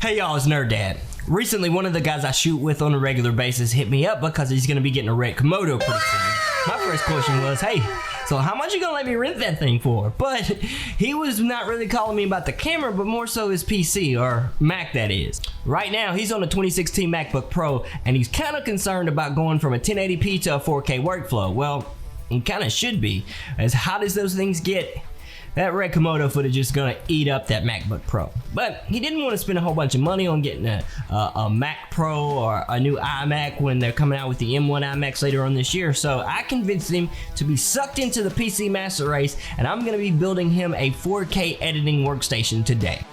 Hey y'all, it's Nerd Dad. Recently, one of the guys I shoot with on a regular basis hit me up because he's going to be getting a Red Komodo pretty soon. My first question was, hey, so how much you going to let me rent that thing for? But he was not really calling me about the camera, but more so his PC, or Mac that is. Right now, he's on a 2016 MacBook Pro, and he's kind of concerned about going from a 1080p to a 4K workflow. Well, he kind of should be. As hot as those things get, that Red Komodo footage is gonna eat up that MacBook Pro. But he didn't want to spend a whole bunch of money on getting a Mac Pro or a new iMac when they're coming out with the M1 iMacs later on this year. So I convinced him to be sucked into the PC master race, and I'm gonna be building him a 4K editing workstation today.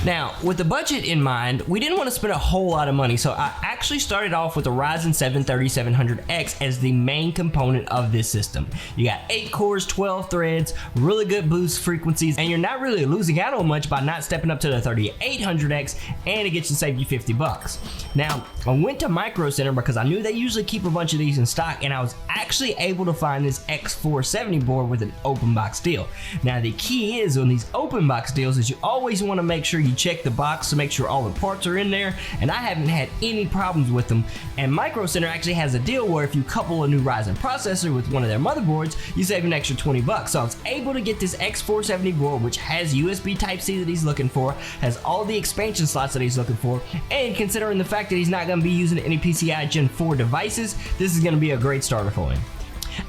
Now, with the budget in mind, we didn't want to spend a whole lot of money, so I actually started off with the Ryzen 7 3700X as the main component of this system. You got 8 cores, 12 threads, really good boost frequencies, and you're not really losing out on much by not stepping up to the 3800X, and it gets to save you $50. Now, I went to Micro Center because I knew they usually keep a bunch of these in stock, and I was actually able to find this X470 board with an open box deal. Now, the key is on these open box deals is you always want to make sure you check the box to make sure all the parts are in there, and I haven't had any problems with them. And Micro Center actually has a deal where if you couple a new Ryzen processor with one of their motherboards, you save an extra $20. So I was able to get this X470 board, which has USB Type-C that he's looking for, has all the expansion slots that he's looking for, and considering the fact that he's not going to be using any PCI Gen 4 devices, this is going to be a great starter for him.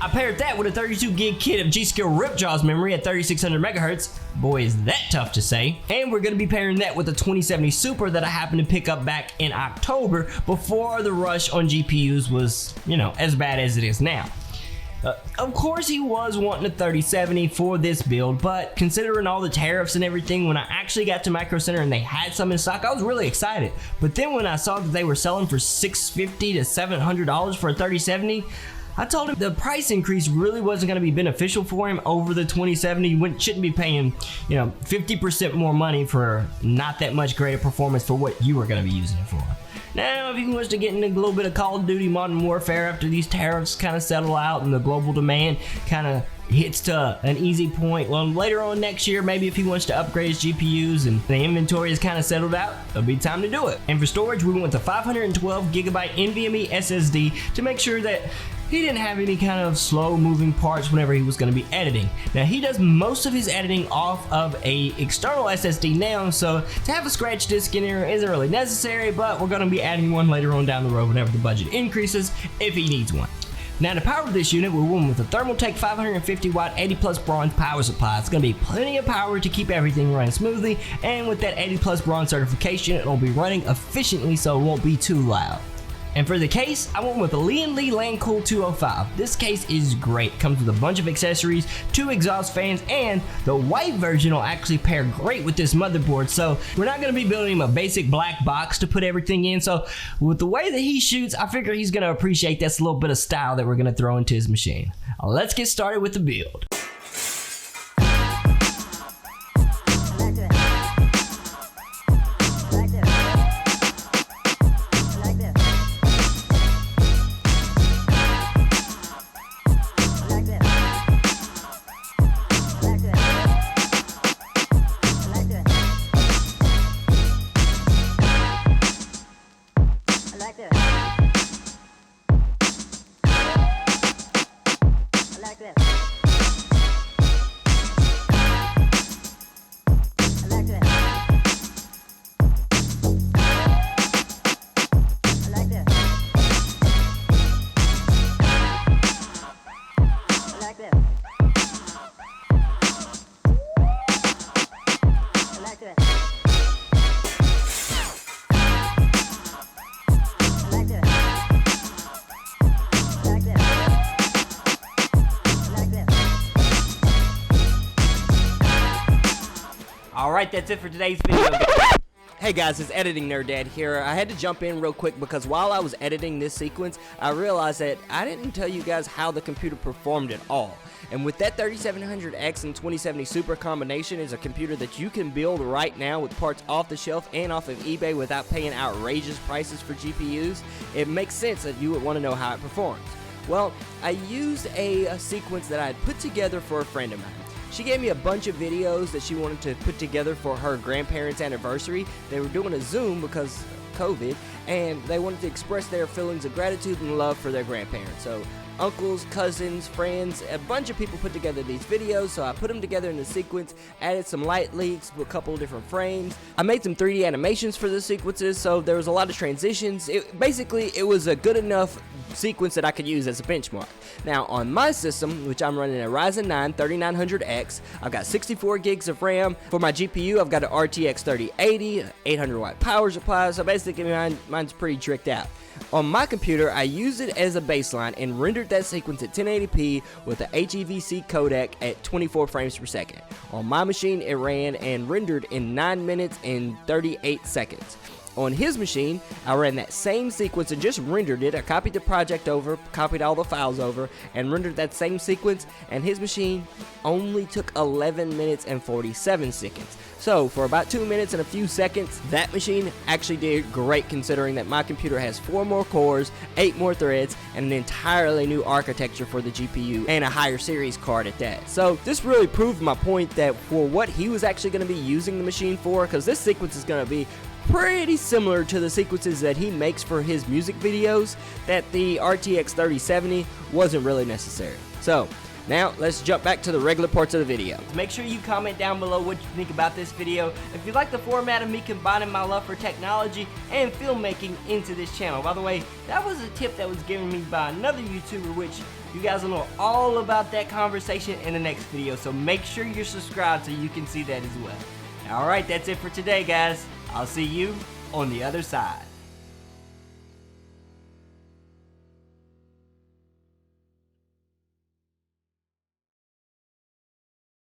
I paired that with a 32 gig kit of G-Skill Ripjaws memory at 3600 megahertz. Boy, is that tough to say. And we're going to be pairing that with a 2070 Super that I happened to pick up back in October before the rush on GPUs was, as bad as it is now. Of course he was wanting a 3070 for this build, but considering all the tariffs and everything, when I actually got to Micro Center and they had some in stock, I was really excited. But then when I saw that they were selling for $650 to $700 for a 3070, I told him the price increase really wasn't going to be beneficial for him over the 2070. You shouldn't be paying, 50% more money for not that much greater performance for what you were going to be using it for. Now, if he wants to get into a little bit of Call of Duty Modern Warfare after these tariffs kind of settle out and the global demand kind of hits to an easy point, well, later on next year, maybe if he wants to upgrade his GPUs and the inventory is kind of settled out, it'll be time to do it. And for storage, we went with a 512 gigabyte NVMe SSD to make sure that he didn't have any kind of slow moving parts whenever he was going to be editing. Now, he does most of his editing off of a external SSD now, so to have a scratch disk in here isn't really necessary, but we're going to be adding one later on down the road whenever the budget increases if he needs one. Now, to power this unit, we're going with a Thermaltake 550 watt 80 plus bronze power supply. It's going to be plenty of power to keep everything running smoothly, and with that 80 plus bronze certification, it'll be running efficiently so it won't be too loud. And for the case, I went with a Lee & Lee Landcool 205. This case is great. Comes with a bunch of accessories, 2 exhaust fans, and the white version will actually pair great with this motherboard. So we're not going to be building him a basic black box to put everything in. So with the way that he shoots, I figure he's going to appreciate this little bit of style that we're going to throw into his machine. Let's get started with the build. Alright, that's it for today's video. Hey guys, it's Editing Nerd Dad here. I had to jump in real quick because while I was editing this sequence, I realized that I didn't tell you guys how the computer performed at all. And with that 3700X and 2070 Super combination is a computer that you can build right now with parts off the shelf and off of eBay without paying outrageous prices for GPUs, it makes sense that you would want to know how it performs. Well, I used a sequence that I had put together for a friend of mine. She gave me a bunch of videos that she wanted to put together for her grandparents' anniversary. They were doing a Zoom because COVID, and they wanted to express their feelings of gratitude and love for their grandparents. So uncles, cousins, friends, a bunch of people put together these videos, so I put them together in the sequence, added some light leaks with a couple of different frames. I made some 3D animations for the sequences, so there was a lot of transitions. Basically, it was a good enough sequence that I could use as a benchmark. Now, on my system, which I'm running a Ryzen 9 3900X, I've got 64 gigs of RAM. For my GPU, I've got an RTX 3080, 800 watt power supply, so basically mine's pretty tricked out. On my computer, I used it as a baseline and rendered that sequence at 1080p with a HEVC codec at 24 frames per second. On my machine, it ran and rendered in 9 minutes and 38 seconds. On his machine, I ran that same sequence and just rendered it. I copied the project over, copied all the files over, and rendered that same sequence, and his machine only took 11 minutes and 47 seconds. So, for about 2 minutes and a few seconds, that machine actually did great considering that my computer has 4 more cores, 8 more threads, and an entirely new architecture for the GPU, and a higher series card at that. So, this really proved my point that for what he was actually going to be using the machine for, because this sequence is going to be pretty similar to the sequences that he makes for his music videos, that the RTX 3070 wasn't really necessary. So, now let's jump back to the regular parts of the video. Make sure you comment down below what you think about this video. If you like the format of me combining my love for technology and filmmaking into this channel. By the way, that was a tip that was given me by another YouTuber, which you guys will know all about that conversation in the next video. So make sure you're subscribed so you can see that as well. Alright, that's it for today, guys. I'll see you on the other side.